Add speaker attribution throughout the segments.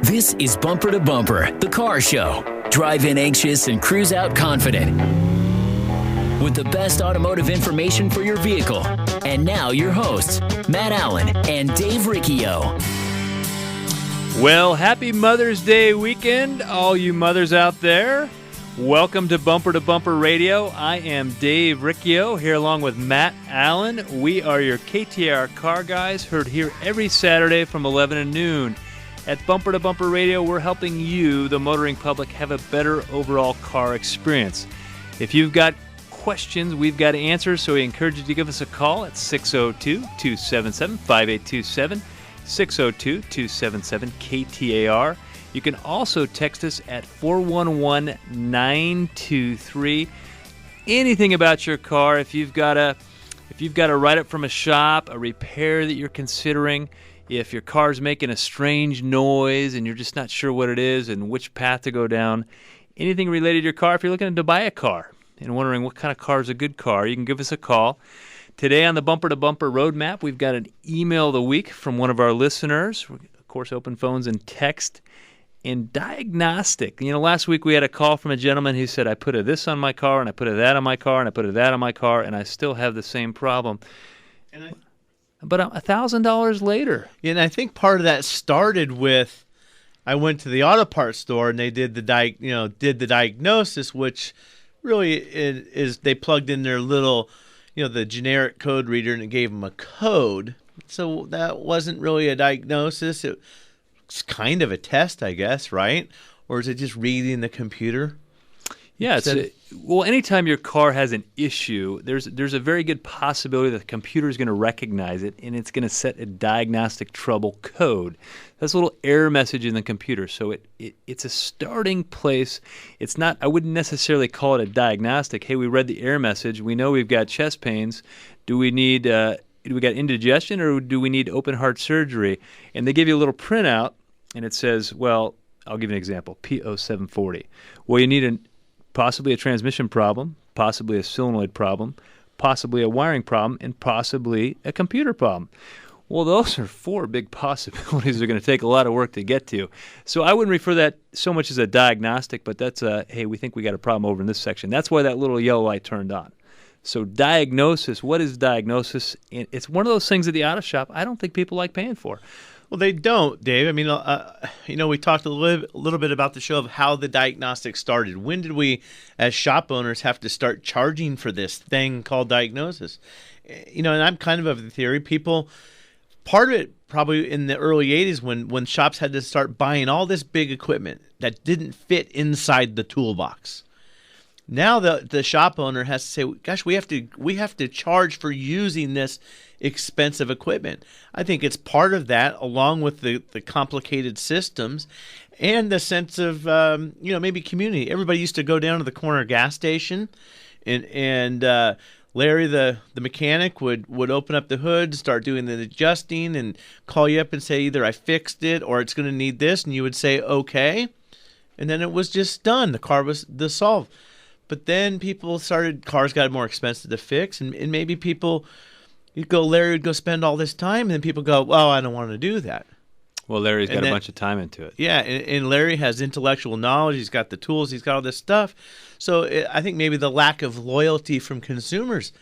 Speaker 1: This is Bumper to Bumper, the car show. Drive in anxious and cruise out confident. With the best automotive information for your vehicle. And now your hosts, Matt Allen and Dave Riccio.
Speaker 2: Well, happy Mother's Day weekend, all you mothers out there. Welcome to Bumper Radio. I am Dave Riccio, here along with Matt Allen. We are your KTAR car guys, heard here every Saturday from 11 to noon. At Bumper to Bumper Radio, we're helping you, the motoring public, have a better overall car experience. If you've got questions, we've got answers, so we encourage you to give us a call at 602-277-5827, 602-277-KTAR. You can also text us at 411-923. Anything about your car, if you've got a write-up from a shop, a repair that you're considering, if your car's making a strange noise and you're just not sure what it is and which path to go down, anything related to your car, if you're looking to buy a car and wondering what kind of car is a good car, you can give us a call. Today on the Bumper to Bumper Roadmap, we've got an email of the week from one of our listeners. Of course, open phones and text. And Diagnostic. Last week we had a call from a gentleman who said, I put a this on my car, and I put a that on my car, and I put a that on my car, and I still have the same problem. But $1,000 later.
Speaker 3: Yeah, and I think part of that started with, I went to the auto parts store and they did the diagnosis, which really is they plugged in their little, the generic code reader, and it gave them a code. So that wasn't really a diagnosis. It's kind of a test, I guess, right? Or is it just reading the computer?
Speaker 2: Yeah, anytime your car has an issue, there's a very good possibility that the computer is going to recognize it, and it's going to set a diagnostic trouble code. That's a little error message in the computer. So it's a starting place. It's not. I wouldn't necessarily call it a diagnostic. Hey, we read the error message. We know we've got chest pains. Do we got indigestion, or do we need open heart surgery? And they give you a little printout, and it says, well, I'll give you an example, P0740. Well, you need possibly a transmission problem, possibly a solenoid problem, possibly a wiring problem, and possibly a computer problem. Well, those are four big possibilities that are going to take a lot of work to get to. So I wouldn't refer that so much as a diagnostic, but that's hey, we think we got a problem over in this section. That's why that little yellow light turned on. So diagnosis, what is diagnosis? It's one of those things at the auto shop I don't think people like paying for.
Speaker 3: Well, they don't, Dave. I mean, we talked a little bit about the show of how the diagnostic started. When did we, as shop owners, have to start charging for this thing called diagnosis? And I'm kind of the theory, part of it probably in the early 80s when shops had to start buying all this big equipment that didn't fit inside the toolbox. Now the shop owner has to say, gosh, we have to charge for using this expensive equipment. I think it's part of that, along with the complicated systems and the sense of maybe community. Everybody used to go down to the corner gas station, and Larry the mechanic would open up the hood, start doing the adjusting, and call you up and say either I fixed it or it's going to need this, and you would say okay, and then it was just done. The car was solved. But then cars got more expensive to fix, and maybe Larry would go spend all this time, and then people go, well, I don't want to do that.
Speaker 2: Well, Larry's got a bunch of time into it.
Speaker 3: Yeah, and Larry has intellectual knowledge. He's got the tools. He's got all this stuff. So I think maybe the lack of loyalty from consumers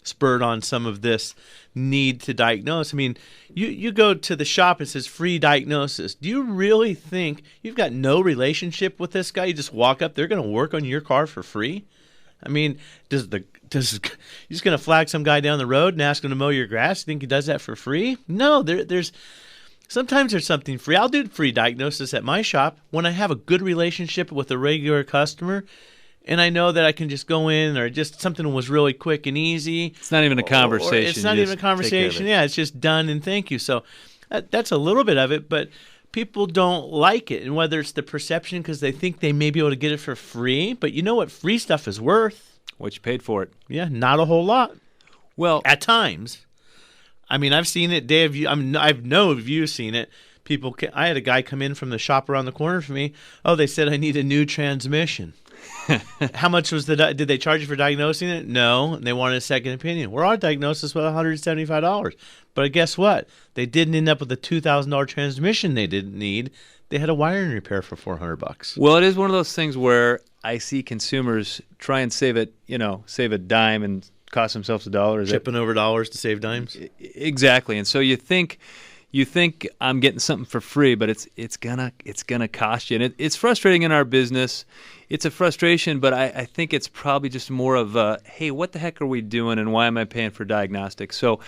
Speaker 3: spurred on some of this need to diagnose. I mean, you go to the shop and it says free diagnosis. Do you really think you've got no relationship with this guy? You just walk up, they're going to work on your car for free? I mean, you're just going to flag some guy down the road and ask him to mow your grass? You think he does that for free? No, sometimes there's something free. I'll do free diagnosis at my shop when I have a good relationship with a regular customer, and I know that I can just go in, or just something was really quick and easy.
Speaker 2: It's not even a conversation.
Speaker 3: It's not even a conversation. Yeah, it's just done and thank you. So that's a little bit of it, but people don't like it. And whether it's the perception because they think they may be able to get it for free, but you know what free stuff is worth?
Speaker 2: What you paid for it.
Speaker 3: Yeah, not a whole lot.
Speaker 2: Well,
Speaker 3: at times. I mean, I've seen it, Dave. I've know of you seen it. I had a guy come in from the shop around the corner from me. Oh, they said I need a new transmission. How much was did they charge you for diagnosing it? No, and they wanted a second opinion. Well, our diagnosis was $175. But guess what? They didn't end up with a $2,000 transmission they didn't need. they had a wiring repair for $400.
Speaker 2: Well, it is one of those things where I see consumers try and save a dime and cost themselves $1.
Speaker 3: Chipping over dollars to save dimes.
Speaker 2: Exactly. And so you think I'm getting something for free, but it's gonna cost you. And it's frustrating in our business. It's a frustration, but I think it's probably just more of a, hey, what the heck are we doing, and why am I paying for diagnostics? So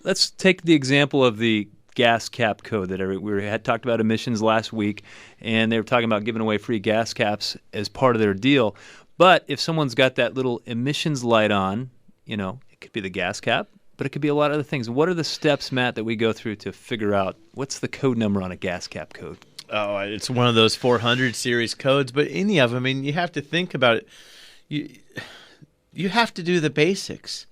Speaker 2: let's take the example of the gas cap code that we had talked about emissions last week, and they were talking about giving away free gas caps as part of their deal. But if someone's got that little emissions light on, it could be the gas cap, but it could be a lot of other things. What are the steps, Matt, that we go through to figure out what's the code number on a gas cap code?
Speaker 3: Oh, it's one of those 400 series codes, but any of them, you have to think about it. You have to do the basics.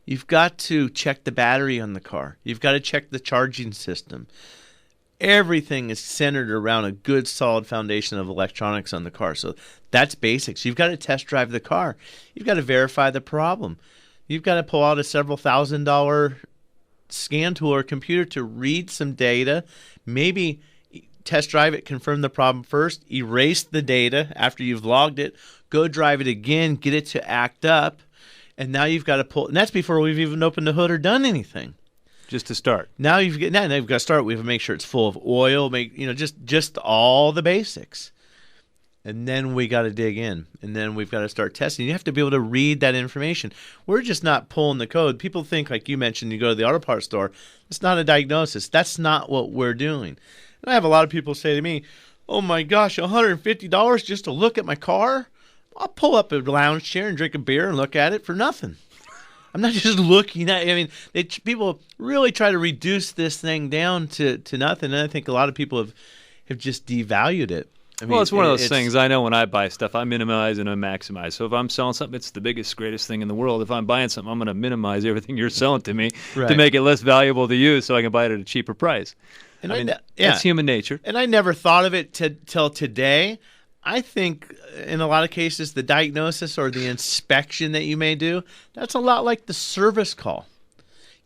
Speaker 3: You've got to check the battery on the car. You've got to check the charging system. Everything is centered around a good, solid foundation of electronics on the car. So that's basics. You've got to test drive the car. You've got to verify the problem. You've got to pull out a several $1,000 scan tool or computer to read some data, maybe test drive it, confirm the problem first, erase the data after you've logged it, go drive it again, get it to act up. And now you've got to pull, and that's before we've even opened the hood or done anything.
Speaker 2: Just to start.
Speaker 3: Now you've got to start. We have to make sure it's full of oil. Just all the basics, and then we got to dig in, and then we've got to start testing. You have to be able to read that information. We're just not pulling the code. People think, like you mentioned, you go to the auto parts store. It's not a diagnosis. That's not what we're doing. And I have a lot of people say to me, "Oh my gosh, $150 just to look at my car? I'll pull up a lounge chair and drink a beer and look at it for nothing." I'm not just looking at it. People really try to reduce this thing down to nothing, and I think a lot of people have just devalued it.
Speaker 2: Well, it's one of those things. I know when I buy stuff, I minimize and I maximize. So if I'm selling something, it's the biggest, greatest thing in the world. If I'm buying something, I'm going to minimize everything you're selling to me to make it less valuable to you so I can buy it at a cheaper price. And that's human nature.
Speaker 3: And I never thought of it till today. I think in a lot of cases, the diagnosis or the inspection that you may do, that's a lot like the service call.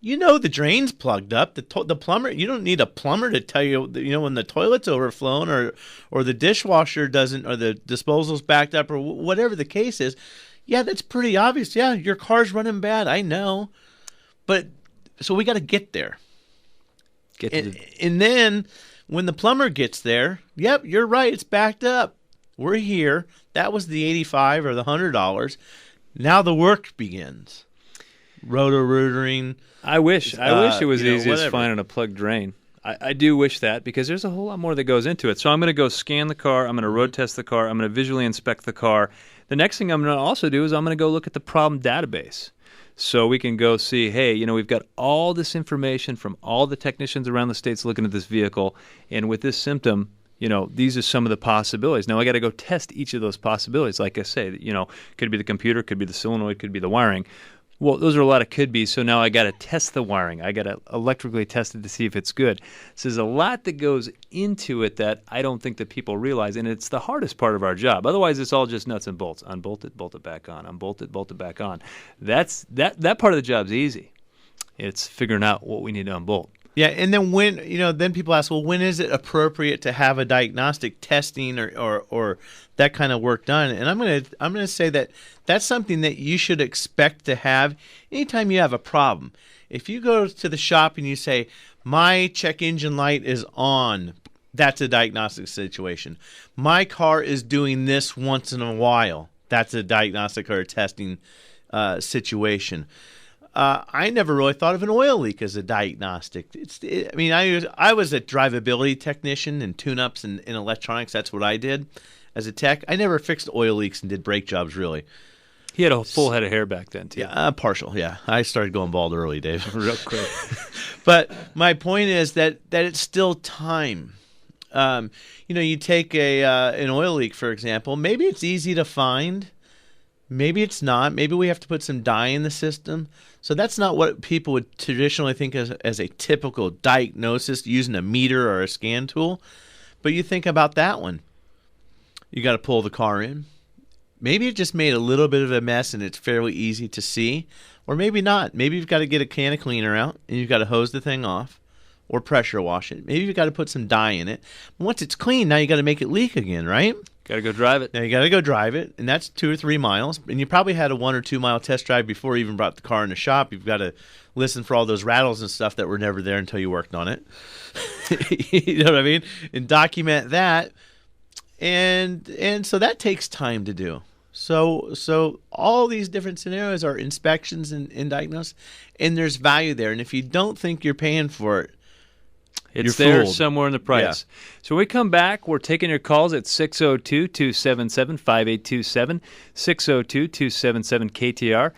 Speaker 3: The drain's plugged up. The plumber, you don't need a plumber to tell you, when the toilet's overflown or the dishwasher doesn't, or the disposal's backed up, or whatever the case is. Yeah, that's pretty obvious. Yeah, your car's running bad. I know. But so we got to get there. And then when the plumber gets there, yep, you're right. It's backed up. We're here. That was the $85 or the $100. Now the work begins. Roto-rootering.
Speaker 2: I wish it was easy as finding a plugged drain. I do wish that, because there's a whole lot more that goes into it. So I'm going to go scan the car. I'm going to road test the car. I'm going to visually inspect the car. The next thing I'm going to also do is I'm going to go look at the problem database. So we can go see, hey, we've got all this information from all the technicians around the states looking at this vehicle, and with this symptom, these are some of the possibilities. Now I got to go test each of those possibilities. Like I say, could be the computer, could be the solenoid, could be the wiring. Well, those are a lot of could be. So now I got to test the wiring. I got to electrically test it to see if it's good. So there's a lot that goes into it that I don't think that people realize, and it's the hardest part of our job. Otherwise, it's all just nuts and bolts. Unbolt it, bolt it back on. Unbolt it, bolt it back on. That part of the job's easy. It's figuring out what we need to unbolt.
Speaker 3: Yeah, and then then people ask, well, when is it appropriate to have a diagnostic testing or that kind of work done? And I'm gonna say that that's something that you should expect to have anytime you have a problem. If you go to the shop and you say, my check engine light is on, that's a diagnostic situation. My car is doing this once in a while, that's a diagnostic or a testing situation. I never really thought of an oil leak as a diagnostic. I was a drivability technician and tune-ups in electronics. That's what I did as a tech. I never fixed oil leaks and did brake jobs, really.
Speaker 2: He had a full head of hair back then, too.
Speaker 3: Yeah, partial, yeah. I started going bald early, Dave.
Speaker 2: Real quick.
Speaker 3: But my point is that it's still time. You take an oil leak, for example. Maybe it's easy to find. Maybe it's not. Maybe we have to put some dye in the system. So that's not what people would traditionally think as a typical diagnosis using a meter or a scan tool. But you think about that one. You got to pull the car in. Maybe it just made a little bit of a mess and it's fairly easy to see. Or maybe not. Maybe you've got to get a can of cleaner out and you've got to hose the thing off. or pressure wash it. Maybe you got to put some dye in it. Once it's clean, now you got to make it leak again, right?
Speaker 2: Got to go drive it.
Speaker 3: Now you got to go drive it, and that's 2 or 3 miles. And you probably had a 1 or 2 mile test drive before you even brought the car in the shop. You've got to listen for all those rattles and stuff that were never there until you worked on it. You know what I mean? And document that. And so that takes time to do. So all these different scenarios are inspections and diagnosis, and there's value there. And if you don't think you're paying for it,
Speaker 2: it's
Speaker 3: you're
Speaker 2: there
Speaker 3: fooled.
Speaker 2: somewhere in the price. Yeah. So when we come back, we're taking your calls at 602-277-5827, 602-277-KTR.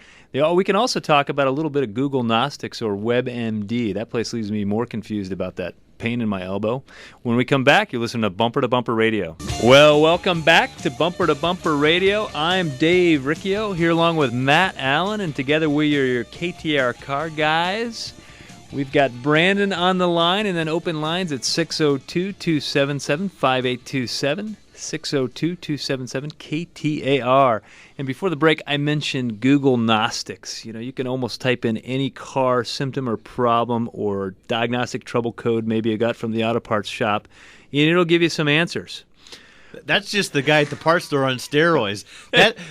Speaker 2: We can also talk about a little bit of Google Gnostics or WebMD. That place leaves me more confused about that pain in my elbow. When we come back, you listen to Bumper to Bumper Radio. Well, welcome back to Bumper Radio. I'm Dave Riccio here along with Matt Allen, and together we are your KTR car guys. We've got Brandon on the line, and then open lines at 602-277-5827, 602-277-KTAR. And before the break, I mentioned Google Gnostics. You know, you can almost type in any car symptom or problem or diagnostic trouble code maybe you got from the auto parts shop, and it'll give you some answers.
Speaker 3: That's just the guy at the parts store on steroids.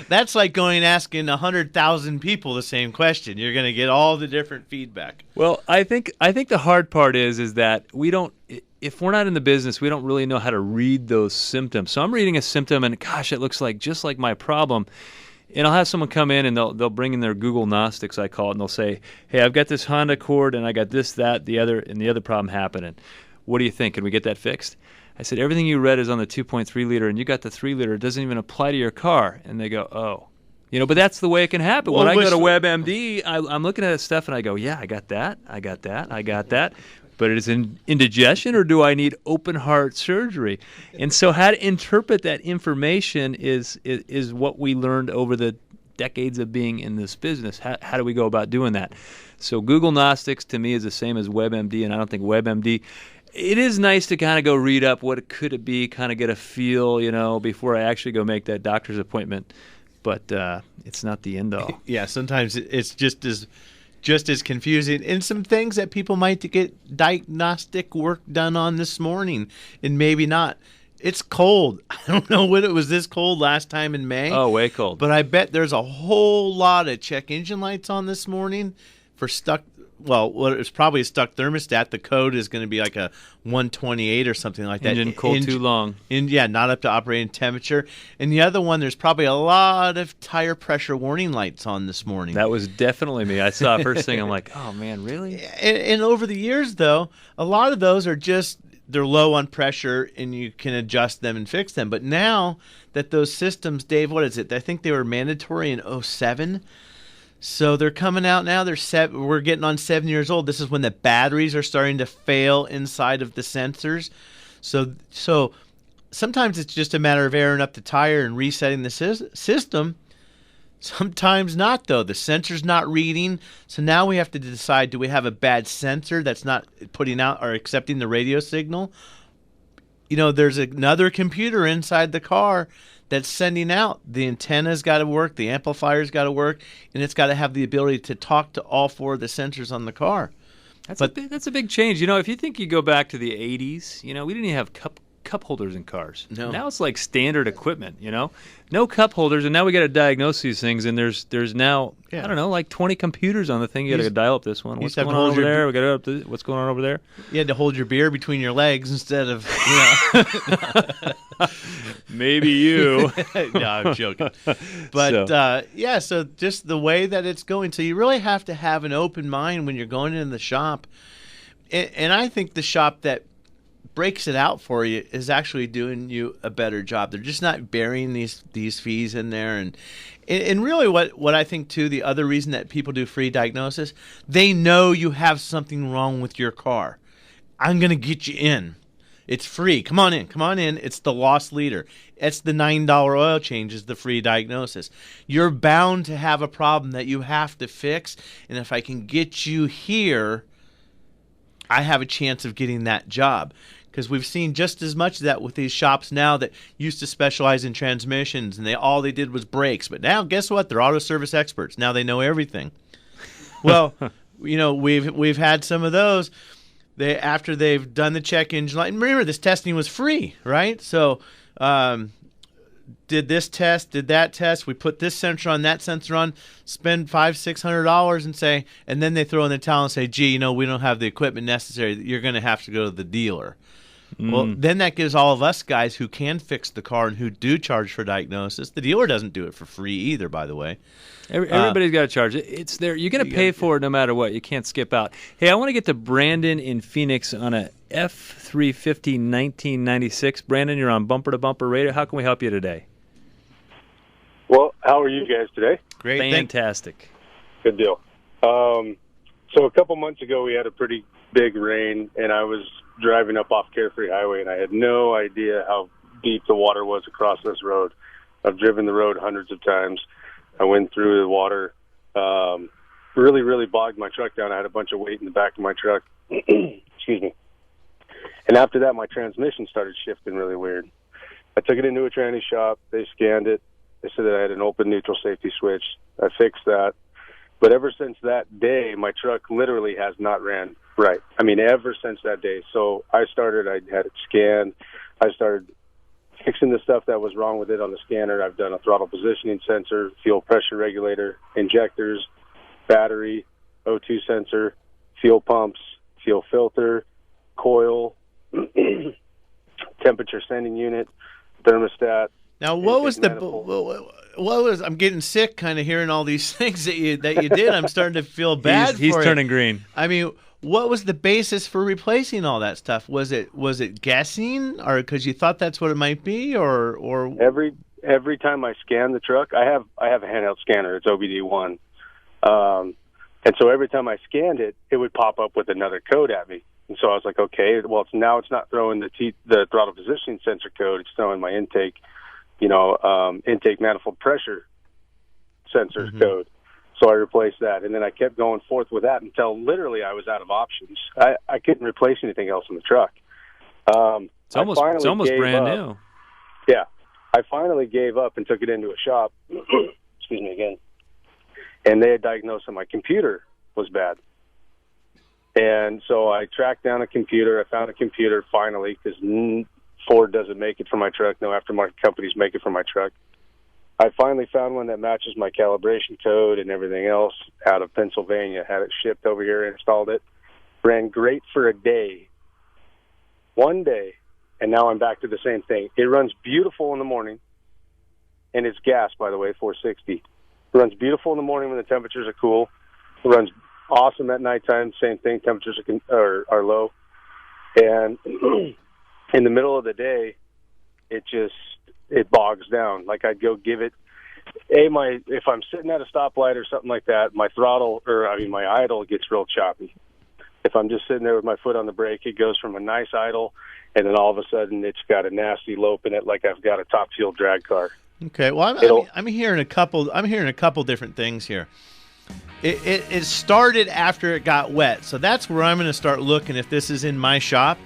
Speaker 3: That's like going and asking 100,000 people the same question. You're going to get all the different feedback.
Speaker 2: Well, I think the hard part is that we don't. If we're not in the business, we don't really know how to read those symptoms. So I'm reading a symptom, and gosh, it looks like just like my problem. And I'll have someone come in, and they'll bring in their Google Gnostics, I call it, and they'll say, "Hey, I've got this Honda Accord, and I got this, that, the other, and the other problem happening. What do you think? Can we get that fixed?" I said, everything you read is on the 2.3 liter, and you got the 3 liter. It doesn't even apply to your car. And they go, oh. You know, but that's the way it can happen. Well, when I go to WebMD, I'm looking at stuff, and I go, yeah, I got that. But it is indigestion, or do I need open heart surgery? And so how to interpret that information is what we learned over the decades of being in this business. How do we go about doing that? So Google Gnostics, to me, is the same as WebMD, and I don't think WebMD... It is nice to kind of go read up what could it be, kind of get a feel, you know, before I actually go make that doctor's appointment. But it's not the end all.
Speaker 3: Yeah, sometimes it's just as confusing. And some things that people might get diagnostic work done on this morning, and maybe not. It's cold. I don't know when it was this cold last time in May.
Speaker 2: Oh, way cold.
Speaker 3: But I bet there's a whole lot of check engine lights on this morning for stuck. Well, it's probably a stuck thermostat. The code is going to be like a 128 or something like that.
Speaker 2: Engine cold too long.
Speaker 3: Not up to operating temperature. And the other one, there's probably a lot of tire pressure warning lights on this morning.
Speaker 2: That was definitely me. I saw it first thing. I'm like, oh, man, really?
Speaker 3: And over the years, though, a lot of those are just, they're low on pressure, and you can adjust them and fix them. But now that those systems, Dave, what is it? I think they were mandatory in 2007. So they're coming out now. We're getting on 7 years old. This is when the batteries are starting to fail inside of the sensors. So sometimes it's just a matter of airing up the tire and resetting the system. Sometimes not, though. The sensor's not reading. So now we have to decide, do we have a bad sensor that's not putting out or accepting the radio signal? You know, there's another computer inside the car that's sending out. The antenna's got to work, the amplifier's got to work, and it's got to have the ability to talk to all 4 of the sensors on the car.
Speaker 2: That's a big change. You know, if you think you go back to the 80s, you know, we didn't even have cup holders in cars.
Speaker 3: No.
Speaker 2: Now it's like standard equipment, you know. No cup holders, and now we got to diagnose these things, and there's now, I don't know, like 20 computers on the thing. You got to dial up this one. What's going on over there? We got to up this. What's going on over there?
Speaker 3: You had to hold your beer between your legs instead of,
Speaker 2: Maybe you.
Speaker 3: No, I'm joking. But, so just the way that it's going. So you really have to have an open mind when you're going into the shop. And I think the shop that breaks it out for you is actually doing you a better job. They're just not burying these fees in there. And really what I think, too, the other reason that people do free diagnosis, they know you have something wrong with your car. I'm going to get you in. It's free. Come on in. It's the lost leader. It's the $9 oil change is the free diagnosis. You're bound to have a problem that you have to fix. And if I can get you here, I have a chance of getting that job. Because we've seen just as much of that with these shops now that used to specialize in transmissions, and all they did was brakes. But now, guess what? They're auto service experts. Now they know everything. Well, you know, we've had some of those. after they've done the check engine light, and remember this testing was free, right? So did this test, did that test, we put this sensor on, that sensor on, spend $500-$600 and then they throw in the towel and say, gee, we don't have the equipment necessary. You're going to have to go to the dealer. Well, then that gives all of us guys who can fix the car and who do charge for diagnosis. The dealer doesn't do it for free either, by the way.
Speaker 2: Everybody's got to charge it. It's there. You're going to pay for it no matter what. You can't skip out. Hey, I want to get to Brandon in Phoenix on a F350 1996. Brandon, you're on Bumper to Bumper Radio. How can we help you today?
Speaker 4: Well, how are you guys today?
Speaker 3: Great.
Speaker 2: Fantastic.
Speaker 4: Good deal. So a couple months ago, we had a pretty big rain, and I was driving up off Carefree Highway, and I had no idea how deep the water was across this road. I've driven the road hundreds of times. I went through the water, really, really bogged my truck down. I had a bunch of weight in the back of my truck. Excuse me. And after that, my transmission started shifting really weird. I took it into a tranny shop. They scanned it. They said that I had an open neutral safety switch. I fixed that. But ever since that day, my truck literally has not ran right. I mean, ever since that day. So I had it scanned. I started fixing the stuff that was wrong with it on the scanner. I've done a throttle positioning sensor, fuel pressure regulator, injectors, battery, O2 sensor, fuel pumps, fuel filter, coil, temperature sending unit, thermostat.
Speaker 3: Now, I'm getting sick kind of hearing all these things that you did. I'm starting to feel bad for you.
Speaker 2: He's turning green.
Speaker 3: I mean, what was the basis for replacing all that stuff? Was it guessing, or because you thought that's what it might be, or
Speaker 4: every time I scan the truck, I have a handheld scanner. It's OBD1, and so every time I scanned it, it would pop up with another code at me. And so I was like, okay, well, it's not throwing the throttle positioning sensor code. It's throwing my intake manifold pressure sensor code. So I replaced that, and then I kept going forth with that until literally I was out of options. I couldn't replace anything else in the truck.
Speaker 2: It's almost brand new.
Speaker 4: Yeah. I finally gave up and took it into a shop. Excuse me again. And they had diagnosed that my computer was bad. And so I tracked down a computer. I found a computer finally because Ford doesn't make it for my truck. No aftermarket companies make it for my truck. I finally found one that matches my calibration code and everything else out of Pennsylvania. Had it shipped over here, installed it. Ran great for a day. One day, and now I'm back to the same thing. It runs beautiful in the morning, and it's gas, by the way, 460. It runs beautiful in the morning when the temperatures are cool. It runs awesome at nighttime. Same thing, temperatures are low. And in the middle of the day, it bogs down. Like I'd go give it if I'm sitting at a stoplight or something like that, my my idle gets real choppy. If I'm just sitting there with my foot on the brake, it goes from a nice idle, and then all of a sudden it's got a nasty lope in it, like I've got a top fuel drag car.
Speaker 3: Okay, well I'm hearing a couple different things here. It started after it got wet, so that's where I'm going to start looking. If this is in my shop,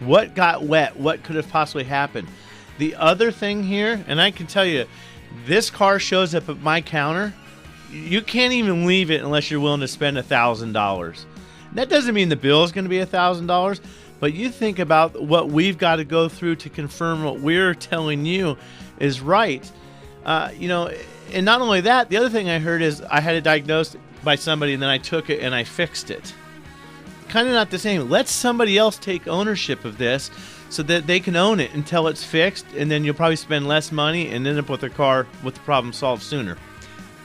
Speaker 3: what got wet? What could have possibly happened? The other thing here, and I can tell you, this car shows up at my counter. You can't even leave it unless you're willing to spend $1,000. That doesn't mean the bill is going to be $1,000, but you think about what we've got to go through to confirm what we're telling you is right. And not only that, the other thing I heard is I had it diagnosed by somebody, and then I took it and I fixed it. Kind of not the same. Let somebody else take ownership of this so that they can own it until it's fixed, and then you'll probably spend less money and end up with a car with the problem solved sooner.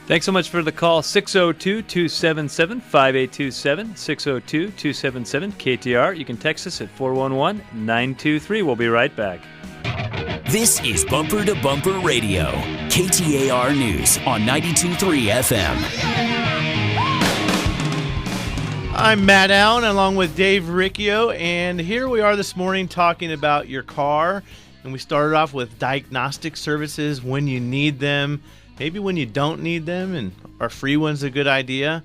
Speaker 2: Thanks so much for the call. 602-277-5827, 602-277-KTR. You can text us at 411-923. We'll be right back.
Speaker 1: This is Bumper to Bumper Radio, KTAR News on 92.3 FM.
Speaker 3: I'm Matt Allen along with Dave Riccio, and here we are this morning talking about your car. And we started off with diagnostic services when you need them, maybe when you don't need them, and our free one's a good idea.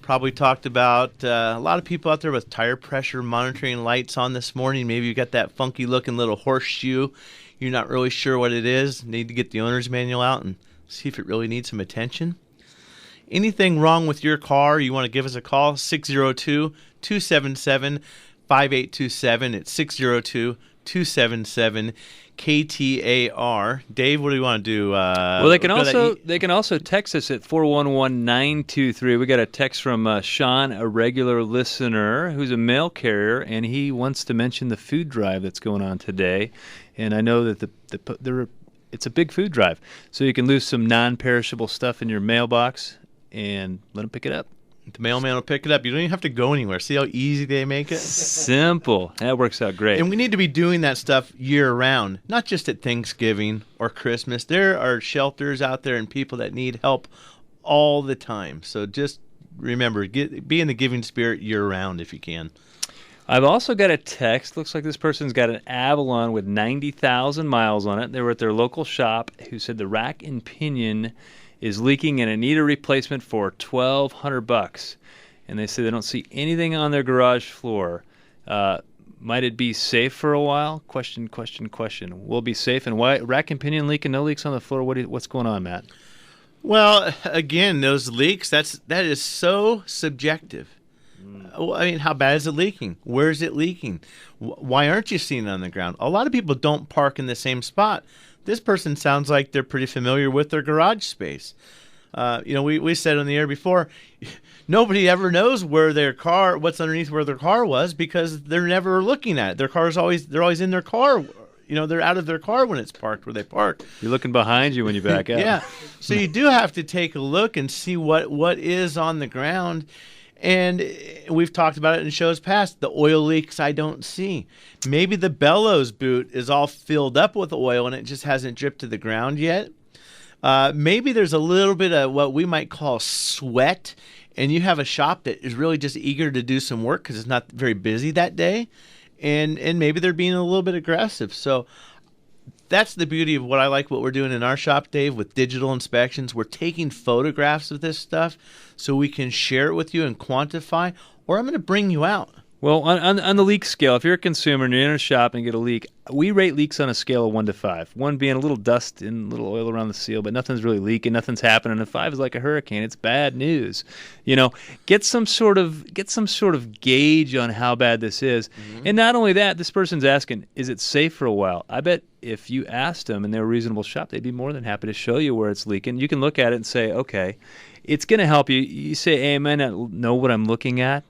Speaker 3: Probably talked about a lot of people out there with tire pressure monitoring lights on this morning. Maybe you got that funky looking little horseshoe. You're not really sure what it is. Need to get the owner's manual out and see if it really needs some attention. Anything wrong with your car, you want to give us a call, 602-277-5827. 5827. It's 602-277-KTAR. Dave, what do you want to do?
Speaker 2: Well, they can also text us at 411-923. We got a text from Sean, a regular listener who's a mail carrier, and he wants to mention the food drive that's going on today. And I know that it's a big food drive, so you can lose some non-perishable stuff in your mailbox and let them pick it up.
Speaker 3: The mailman will pick it up. You don't even have to go anywhere. See how easy they make it?
Speaker 2: Simple. That works out great.
Speaker 3: And we need to be doing that stuff year-round, not just at Thanksgiving or Christmas. There are shelters out there and people that need help all the time. So just remember, be in the giving spirit year-round if you can.
Speaker 2: I've also got a text. Looks like this person's got an Avalon with 90,000 miles on it. They were at their local shop who said the rack and pinion is leaking and it need a replacement for $1,200. And they say they don't see anything on their garage floor. Might it be safe for a while? Question. Will it be safe? And why rack and pinion leak and no leaks on the floor? What's going on, Matt?
Speaker 3: Well, again, those leaks, that is so subjective. I mean, how bad is it leaking? Where is it leaking? Why aren't you seeing it on the ground? A lot of people don't park in the same spot. This person sounds like they're pretty familiar with their garage space. We said on the air before, nobody ever knows what's underneath where their car was because they're never looking at it. They're always in their car. They're out of their car when it's parked where they park.
Speaker 2: You're looking behind you when you back out.
Speaker 3: Yeah. So you do have to take a look and see what is on the ground. And we've talked about it in shows past. The oil leaks I don't see. Maybe the bellows boot is all filled up with oil and it just hasn't dripped to the ground yet. Maybe there's a little bit of what we might call sweat, and you have a shop that is really just eager to do some work because it's not very busy that day, and maybe they're being a little bit aggressive. So that's the beauty of what we're doing in our shop, Dave, with digital inspections. We're taking photographs of this stuff so we can share it with you and quantify, or I'm going to bring you out.
Speaker 2: Well, on the leak scale, if you're a consumer and you're in a shop and get a leak, we rate leaks on a scale of 1 to 5. 1 being a little dust and a little oil around the seal, but nothing's really leaking, nothing's happening. And 5 is like a hurricane. It's bad news. Get some sort of gauge on how bad this is. Mm-hmm. And not only that, this person's asking, is it safe for a while? I bet if you asked them and they're a reasonable shop, they'd be more than happy to show you where it's leaking. You can look at it and say, okay, it's going to help you. You say, hey, I might not know what I'm looking at.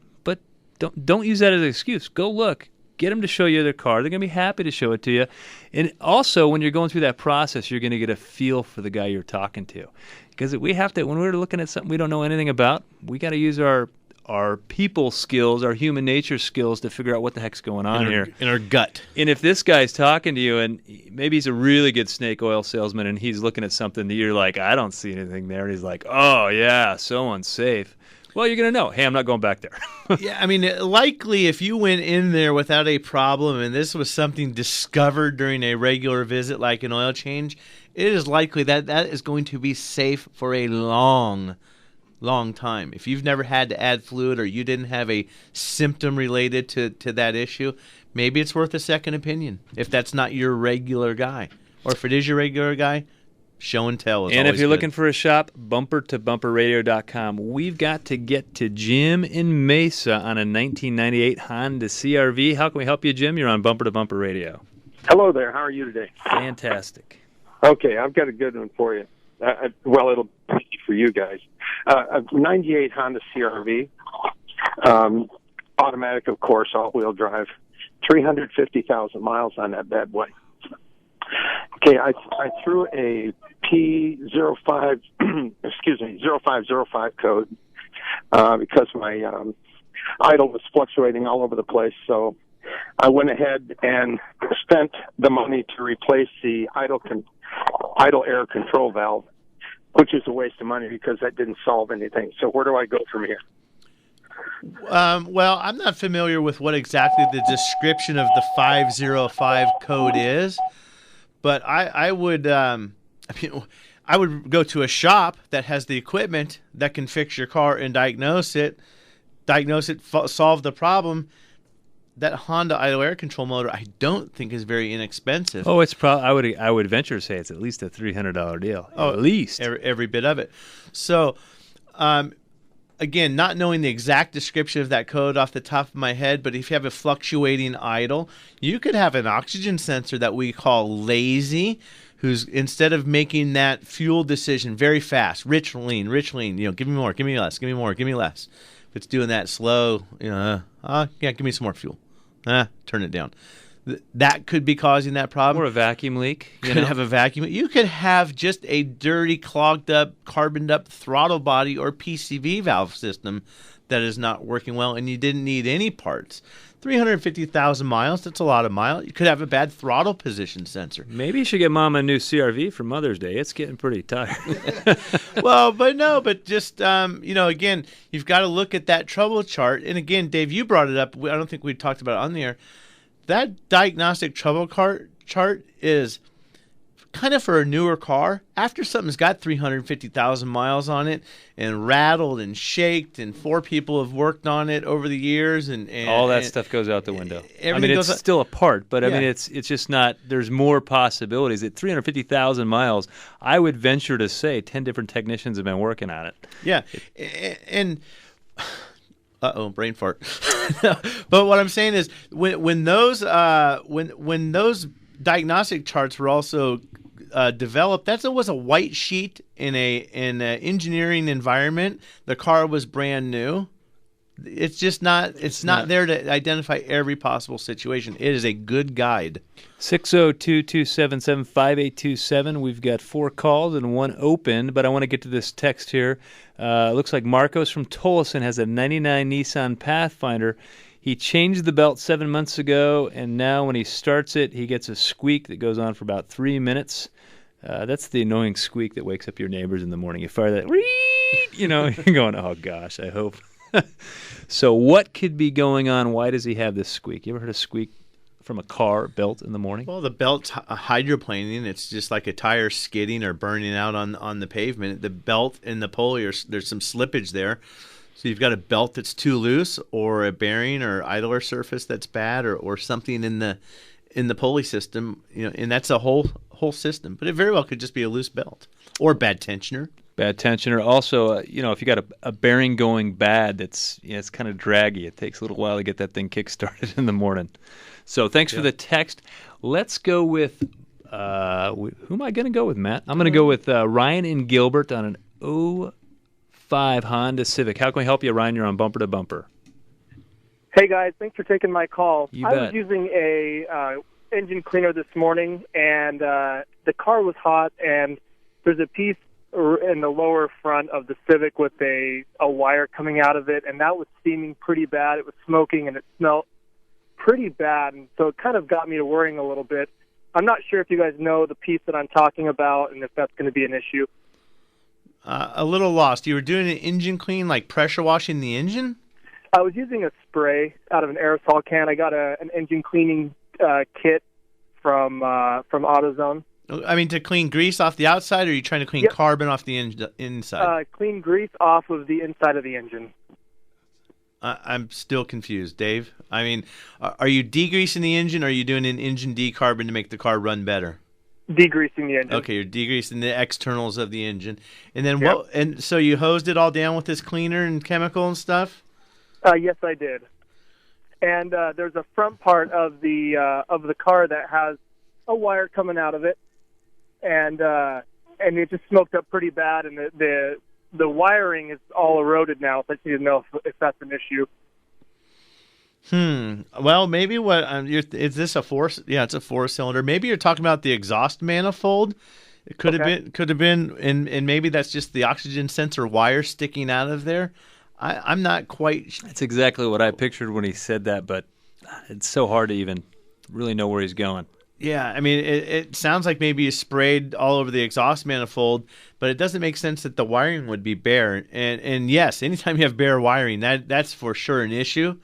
Speaker 2: Don't use that as an excuse. Go look. Get them to show you their car. They're going to be happy to show it to you. And also, when you're going through that process, you're going to get a feel for the guy you're talking to. Because when we're looking at something we don't know anything about, we got to use our people skills, our human nature skills to figure out what the heck's going on here.
Speaker 3: In our gut.
Speaker 2: And if this guy's talking to you, and maybe he's a really good snake oil salesman, and he's looking at something that you're like, I don't see anything there. And he's like, oh, yeah, so unsafe. Well, you're going to know, hey, I'm not going back there.
Speaker 3: Yeah, I mean, likely if you went in there without a problem and this was something discovered during a regular visit like an oil change, it is likely that is going to be safe for a long, long time. If you've never had to add fluid or you didn't have a symptom related to that issue, maybe it's worth a second opinion if that's not your regular guy. Or if it is your regular guy, show and tell is
Speaker 2: and if you're
Speaker 3: good.
Speaker 2: looking for a shop, bumpertobumperradio.com. We've got to get to Jim in Mesa on a 1998 Honda CR-V. How can we help you, Jim? You're on Bumper to Bumper Radio.
Speaker 4: Hello there. How are you today?
Speaker 2: Fantastic.
Speaker 4: Okay, I've got a good one for you. It'll be for you guys. A 98 Honda CR-V, automatic, of course, all-wheel drive, 350,000 miles on that bad boy. Okay, I threw a P05, 0505 code because my idle was fluctuating all over the place. So I went ahead and spent the money to replace the idle air control valve, which is a waste of money because that didn't solve anything. So where do I go from here?
Speaker 3: Well, I'm not familiar with what exactly the description of the 505 code is. But I would go to a shop that has the equipment that can fix your car and diagnose it, solve the problem. That Honda idle air control motor, I don't think is very inexpensive.
Speaker 2: Oh, it's probably I would venture to say it's at least a $300 deal.
Speaker 3: Oh,
Speaker 2: at least
Speaker 3: every bit of it. So, again, not knowing the exact description of that code off the top of my head, but if you have a fluctuating idle, you could have an oxygen sensor that we call lazy, who's instead of making that fuel decision very fast, rich, lean, give me more, give me less, give me more, give me less. If it's doing that slow, give me some more fuel. Turn it down. That could be causing that problem.
Speaker 2: Or a vacuum leak.
Speaker 3: You could have a vacuum. You could have just a dirty, clogged up, carboned up throttle body or PCV valve system that is not working well, and you didn't need any parts. 350,000 miles, that's a lot of miles. You could have a bad throttle position sensor.
Speaker 2: Maybe you should get Mom a new CRV for Mother's Day. It's getting pretty tired.
Speaker 3: But just, again, you've got to look at that trouble chart. And again, Dave, you brought it up. I don't think we talked about it on the air. That diagnostic trouble chart is kind of for a newer car. After something's got 350,000 miles on it and rattled and shaked, and 4 people have worked on it over the years, and
Speaker 2: all that stuff goes out the window.
Speaker 3: It's
Speaker 2: still a part, but it's just not. There's more possibilities. At 350,000 miles, I would venture to say 10 different technicians have been working on it.
Speaker 3: Yeah, and. Brain fart. But what I'm saying is, when those diagnostic charts were also developed, that was a white sheet in an engineering environment. The car was brand new. It's just not. It's not there to identify every possible situation. It is a good guide.
Speaker 2: 602-277-5827. We've got 4 calls and 1 open, but I want to get to this text here. Looks like Marcos from Tolleson has a 99 Nissan Pathfinder. He changed the belt 7 months ago, and now when he starts it, he gets a squeak that goes on for about 3 minutes. That's the annoying squeak that wakes up your neighbors in the morning. You fire that, you're going, oh gosh, I hope. So what could be going on? Why does he have this squeak? You ever heard a squeak from a car belt in the morning?
Speaker 3: Well, the belt's hydroplaning. It's just like a tire skidding or burning out on the pavement. The belt and the pulley, there's some slippage there. So you've got a belt that's too loose, or a bearing or idler surface that's bad, or something in the pulley system. And that's a whole system. But it very well could just be a loose belt or bad tensioner.
Speaker 2: Bad tensioner. Also, if you got a bearing going bad, it's kind of draggy. It takes a little while to get that thing kick-started in the morning. So thanks for the text. Let's go with, who am I going to go with, Matt? I'm going to go with Ryan and Gilbert on an 05 Honda Civic. How can we help you, Ryan? You're on Bumper to Bumper.
Speaker 5: Hey, guys. Thanks for taking my call.
Speaker 2: You
Speaker 5: I
Speaker 2: bet.
Speaker 5: was using a engine cleaner this morning, and the car was hot, and there's a piece in the lower front of the Civic with a wire coming out of it, and that was steaming pretty bad. It was smoking, and it smelled pretty bad, and so it kind of got me to worrying a little bit. I'm not sure if you guys know the piece that I'm talking about and if that's going to be an issue.
Speaker 3: A little lost. You were doing an engine clean, like pressure washing the engine?
Speaker 5: I was using a spray out of an aerosol can. I got an engine cleaning kit from AutoZone.
Speaker 3: I mean, to clean grease off the outside, or are you trying to clean carbon off the inside?
Speaker 5: Clean grease off of the inside of the engine.
Speaker 3: I'm still confused, Dave. I mean, are you degreasing the engine, or are you doing an engine decarbon to make the car run better?
Speaker 5: Degreasing the engine.
Speaker 3: Okay, you're degreasing the externals of the engine. And then what? And so you hosed it all down with this cleaner and chemical and stuff?
Speaker 5: Yes, I did. And there's a front part of the car that has a wire coming out of it. And it just smoked up pretty bad, and the wiring is all eroded now. So I just need to know if that's an issue.
Speaker 3: Well, maybe is this a 4? Yeah, it's a 4-cylinder. Maybe you're talking about the exhaust manifold. It could have been, and maybe that's just the oxygen sensor wire sticking out of there. I'm not quite.
Speaker 2: That's exactly what I pictured when he said that, but it's so hard to even really know where he's going.
Speaker 3: Yeah, I mean, it sounds like maybe you sprayed all over the exhaust manifold, but it doesn't make sense that the wiring would be bare. And yes, anytime you have bare wiring, that's for sure an issue.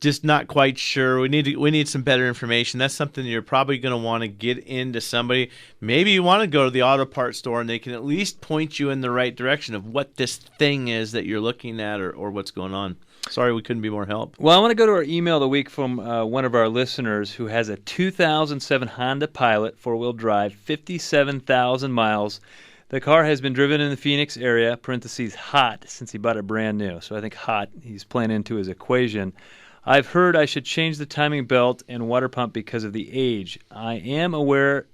Speaker 3: Just not quite sure. We need some better information. That's something you're probably going to want to get into somebody. Maybe you want to go to the auto parts store, and they can at least point you in the right direction of what this thing is that you're looking at, or what's going on. Sorry we couldn't be more help.
Speaker 2: Well, I want to go to our email of the week from one of our listeners who has a 2007 Honda Pilot 4-wheel drive, 57,000 miles. The car has been driven in the Phoenix area, parentheses hot, since he bought it brand new. So I think hot he's playing into his equation. I've heard I should change the timing belt and water pump because of the age. I am aware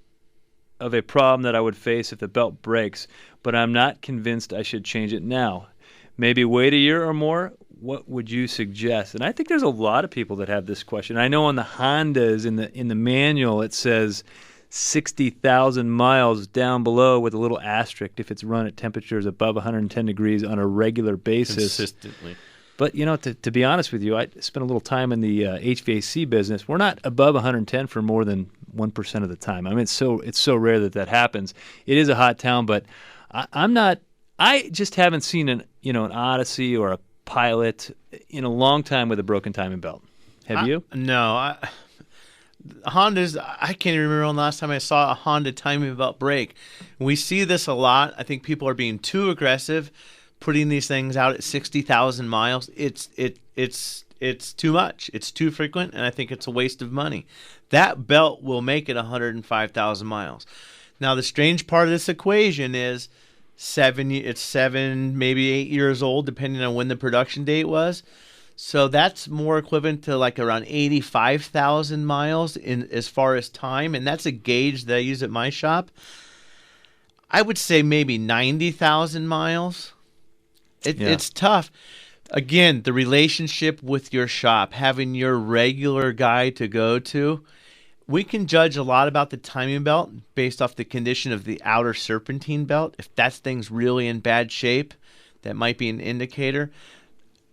Speaker 2: of a problem that I would face if the belt breaks, but I'm not convinced I should change it now. Maybe wait a year or more. What would you suggest? And I think there's a lot of people that have this question. I know on the Hondas in the manual it says 60,000 miles down below with a little asterisk if it's run at temperatures above 110 degrees on a regular basis.
Speaker 3: Consistently.
Speaker 2: But, to be honest with you, I spent a little time in the HVAC business. We're not above 110 for more than 1% of the time. I mean, it's so rare that happens. It is a hot town, but I just haven't seen an Odyssey or a Pilot in a long time with a broken timing belt. Have you?
Speaker 3: No. Hondas, I can't even remember the last time I saw a Honda timing belt break. We see this a lot. I think people are being too aggressive, putting these things out at 60,000 miles. It's too much. It's too frequent, and I think it's a waste of money. That belt will make it 105,000 miles. Now, the strange part of this equation is it's 7, maybe 8 years old, depending on when the production date was. So that's more equivalent to like around 85,000 miles in as far as time, and that's a gauge that I use at my shop. I would say maybe 90,000 miles. It's tough. Again, the relationship with your shop, having your regular guy to go to. We can judge a lot about the timing belt based off the condition of the outer serpentine belt. If that thing's really in bad shape, that might be an indicator.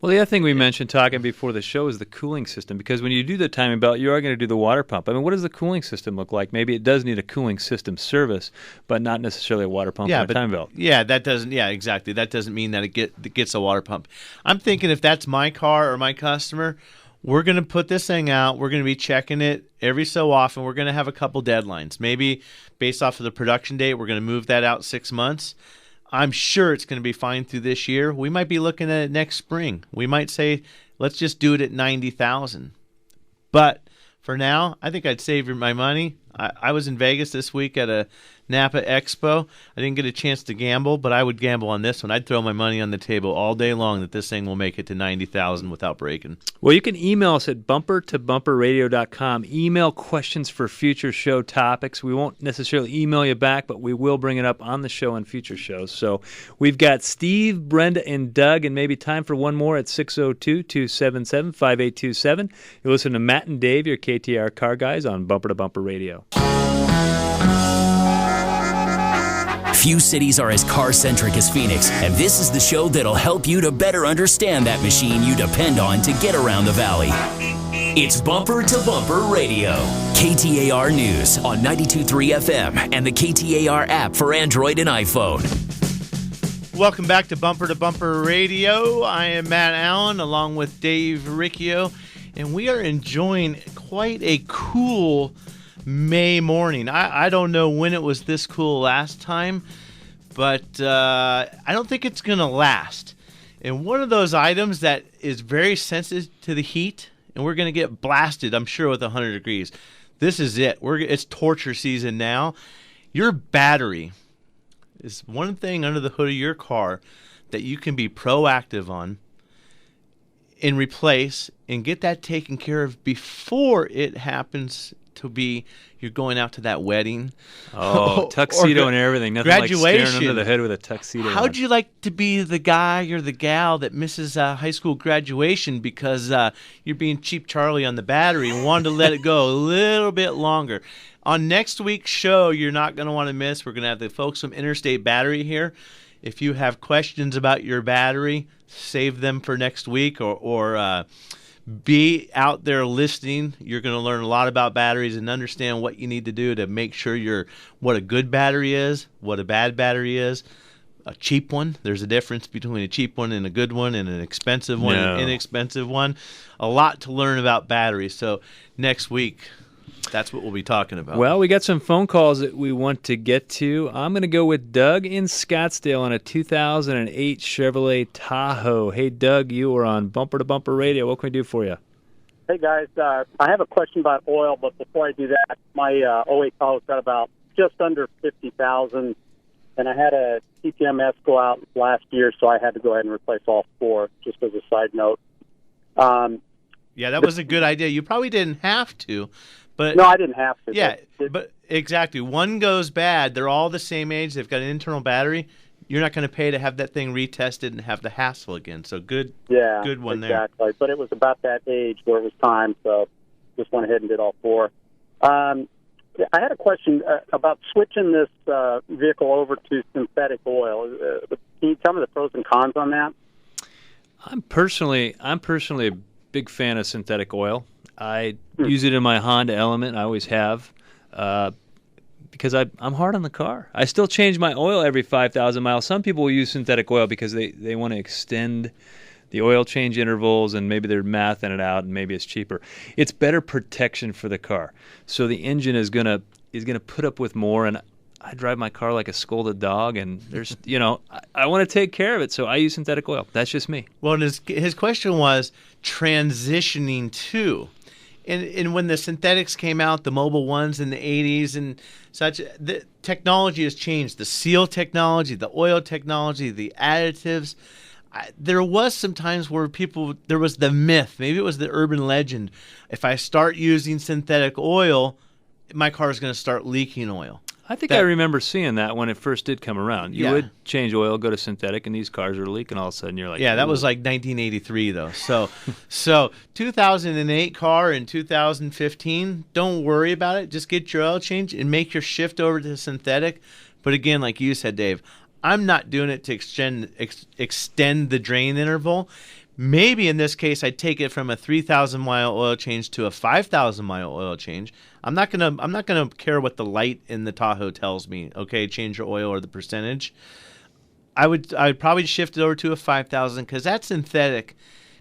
Speaker 2: Well, the other thing we mentioned talking before the show is the cooling system, because when you do the timing belt, you are going to do the water pump. I mean, what does the cooling system look like? Maybe it does need a cooling system service, but not necessarily a water pump or a timing belt.
Speaker 3: Yeah, exactly. That doesn't mean that it gets a water pump. I'm thinking if that's my car or my customer, we're going to put this thing out. We're going to be checking it every so often. We're going to have a couple deadlines. Maybe based off of the production date, we're going to move that out 6 months. I'm sure it's going to be fine through this year. We might be looking at it next spring. We might say, let's just do it at 90,000. But for now, I think I'd save my money. I was in Vegas this week at a Napa Expo. I didn't get a chance to gamble, but I would gamble on this one. I'd throw my money on the table all day long that this thing will make it to 90,000 without breaking.
Speaker 2: Well, you can email us at bumpertobumperradio.com. Email questions for future show topics. We won't necessarily email you back, but we will bring it up on the show and future shows. So we've got Steve, Brenda, and Doug, and maybe time for one more at 602-277-5827. You listen to Matt and Dave, your KTAR car guys, on Bumper to Bumper Radio.
Speaker 1: Few cities are as car-centric as Phoenix, and this is the show that'll help you to better understand that machine you depend on to get around the valley. It's Bumper to Bumper Radio. KTAR News on 92.3 FM and the KTAR app for Android and iPhone.
Speaker 3: Welcome back to Bumper Radio. I am Matt Allen along with Dave Riccio, and we are enjoying quite a cool May morning. I don't know when it was this cool last time, but I don't think it's going to last. And one of those items that is very sensitive to the heat, and we're going to get blasted, I'm sure, with 100 degrees. This is it. It's torture season now. Your battery is one thing under the hood of your car that you can be proactive on and replace and get that taken care of before it happens to be you're going out to that wedding.
Speaker 2: Oh, tuxedo and everything. Nothing
Speaker 3: graduation.
Speaker 2: Like staring under the head with a tuxedo.
Speaker 3: How'd you like to be the guy or the gal that misses high school graduation because you're being cheap Charlie on the battery and wanted to let it go a little bit longer? On next week's show, you're not going to want to miss. We're going to have the folks from Interstate Battery here. If you have questions about your battery, save them for next week or be out there listening. You're going to learn a lot about batteries and understand what you need to do to make sure what a good battery is, what a bad battery is. A cheap one, there's a difference between a cheap one and a good one and an expensive one and an inexpensive one. A lot to learn about batteries. So next week, that's what we'll be talking about.
Speaker 2: Well, we got some phone calls that we want to get to. I'm going to go with Doug in Scottsdale on a 2008 Chevrolet Tahoe. Hey, Doug, you are on Bumper to Bumper Radio. What can we do for you?
Speaker 6: Hey, guys. I have a question about oil, but before I do that, my 08 Tahoe's got about just under 50,000, and I had a TPMS go out last year, so I had to go ahead and replace all 4, just as a side note.
Speaker 3: Yeah, that was a good idea. You probably didn't have to, but
Speaker 6: No, I didn't have to.
Speaker 3: yeah, but exactly. One goes bad. They're all the same age. They've got an internal battery. You're not going to pay to have that thing retested and have the hassle again. So good one there.
Speaker 6: Exactly. But it was about that age where it was time, so just went ahead and did all 4. I had a question about switching this vehicle over to synthetic oil. Can you tell me the pros and cons on that?
Speaker 2: I'm personally a big fan of synthetic oil. I use it in my Honda Element. I always have, because I'm hard on the car. I still change my oil every 5,000 miles. Some people will use synthetic oil because they want to extend the oil change intervals, and maybe they're mathing it out, and maybe it's cheaper. It's better protection for the car. So the engine is gonna put up with more, and I drive my car like a scolded dog, and there's I want to take care of it, so I use synthetic oil. That's just me.
Speaker 3: Well, and his question was transitioning to. And when the synthetics came out, the Mobile Ones in the 80s and such, the technology has changed. The seal technology, the oil technology, the additives. There was some times where there was the myth, maybe it was the urban legend, if I start using synthetic oil, my car is going to start leaking oil.
Speaker 2: I think I remember seeing that when it first did come around. You
Speaker 3: Yeah.
Speaker 2: would change oil, go to synthetic, and these cars are leaking all of a sudden. You're like,
Speaker 3: Yeah, that
Speaker 2: "Ooh."
Speaker 3: was like 1983, though. So 2008 car in 2015, don't worry about it. Just get your oil change and make your shift over to synthetic. But again, like you said, Dave, I'm not doing it to extend the drain interval. Maybe in this case, I'd take it from a 3,000 mile oil change to a 5,000 mile oil change. I'm not gonna care what the light in the Tahoe tells me. Okay, change your oil or the percentage. I'd probably shift it over to a 5,000 because that's synthetic.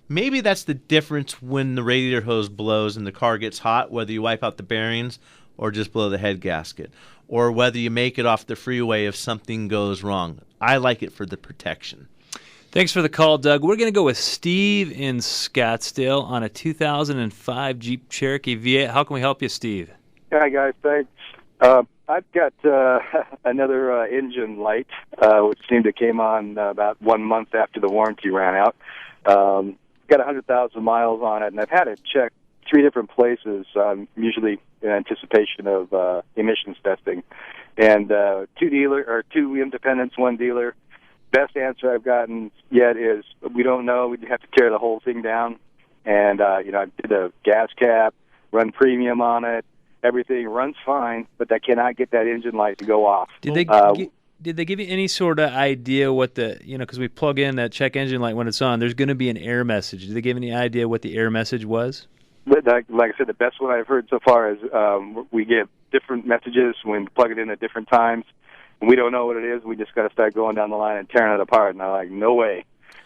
Speaker 3: Maybe that's the difference when the radiator hose blows and the car gets hot, whether you wipe out the bearings or just blow the head gasket, or whether you make it off the freeway if something goes wrong. I like it for the protection.
Speaker 2: Thanks for the call, Doug. We're going to go with Steve in Scottsdale on a 2005 Jeep Cherokee V8. How can we help you, Steve?
Speaker 7: Hi, guys. Thanks. I've got another engine light, which seemed to came on about 1 month after the warranty ran out. Got 100,000 miles on it, and I've had it checked 3 different places, usually in anticipation of emissions testing. And 2 independents, 1 dealer. Best answer I've gotten yet is we don't know. We'd have to tear the whole thing down. And, I did a gas cap, run premium on it. Everything runs fine, but I cannot get that engine light to go off.
Speaker 2: Did they give you any sort of idea what because we plug in that check engine light when it's on, there's going to be an error message. Did they give any idea what the error message was?
Speaker 7: Like I said, the best one I've heard so far is we get different messages when we plug it in at different times. And we don't know what it is. We just got to start going down the line and tearing it apart. And I'm like, no way.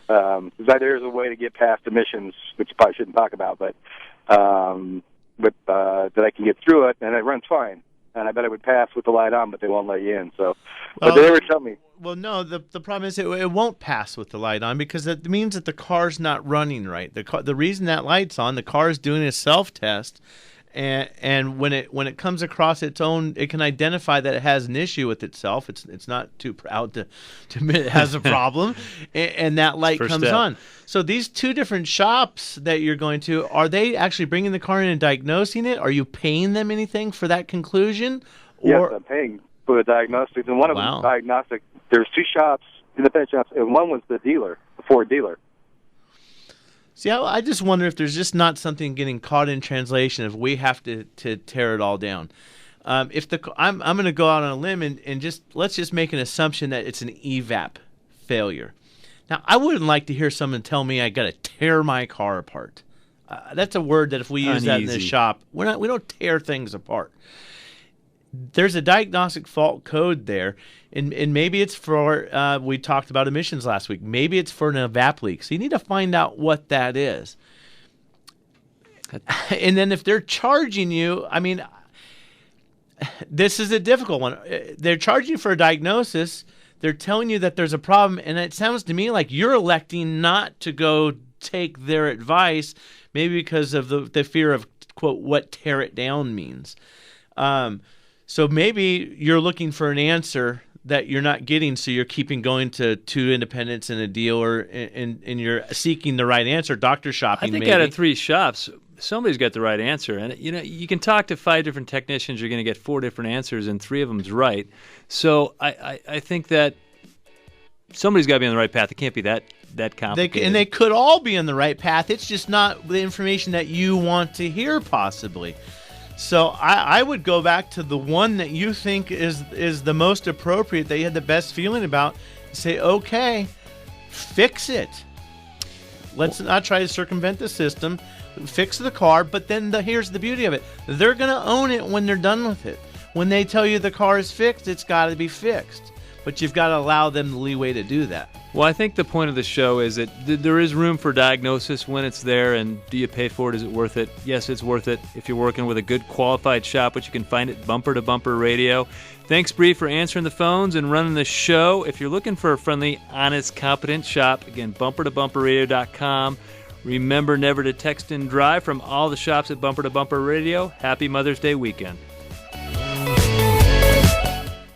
Speaker 7: There's a way to get past emissions, which you probably shouldn't talk about, but that I can get through it, and it runs fine. And I bet it would pass with the light on, but they won't let you in. So, but they never tell me.
Speaker 3: Well, no, the problem is it won't pass with the light on because it means that the car's not running right. The reason that light's on, the car is doing a self-test, and when it comes across its own, it can identify that it has an issue with itself. It's not too proud to admit it has a problem, and that light comes on. So these 2 different shops that you're going to, are they actually bringing the car in and diagnosing it? Are you paying them anything for that conclusion?
Speaker 7: Yes, I'm paying for the diagnostics, and one of them is diagnostic. There's 2 shops, independent shops, and one was the dealer, the Ford dealer.
Speaker 3: See, I just wonder if there's just not something getting caught in translation if we have to tear it all down. I'm going to go out on a limb and let's just make an assumption that it's an evap failure. Now, I wouldn't like to hear someone tell me I got to tear my car apart. That's a word that if we use that in this shop, we don't tear things apart. There's a diagnostic fault code there, and maybe it's for, we talked about emissions last week, maybe it's for an evap leak. So you need to find out what that is. And then if they're charging you, this is a difficult one. They're charging you for a diagnosis. They're telling you that there's a problem, and it sounds to me like you're electing not to go take their advice, maybe because of the fear of, quote, what tear it down means. So maybe you're looking for an answer that you're not getting, so you're keeping going to two independents and a dealer, and you're seeking the right answer. Doctor shopping.
Speaker 2: I think
Speaker 3: maybe.
Speaker 2: out of 3 shops, somebody's got the right answer. And you can talk to 5 different technicians, you're going to get 4 different answers, and 3 of them's right. So I think that somebody's got to be on the right path. It can't be that complicated.
Speaker 3: They could all be on the right path. It's just not the information that you want to hear, possibly. So I would go back to the one that you think is the most appropriate, that you had the best feeling about, and say, okay, fix it. Let's not try to circumvent the system. Fix the car, but then here's the beauty of it. They're going to own it when they're done with it. When they tell you the car is fixed, it's got to be fixed. But you've got to allow them the leeway to do that.
Speaker 2: Well, I think the point of the show is that there is room for diagnosis when it's there, and do you pay for it? Is it worth it? Yes, it's worth it if you're working with a good qualified shop, which you can find at Bumper to Bumper Radio. Thanks, Bree, for answering the phones and running the show. If you're looking for a friendly, honest, competent shop, again, bumpertobumperradio.com. Remember never to text and drive. From all the shops at Bumper to Bumper Radio, happy Mother's Day weekend.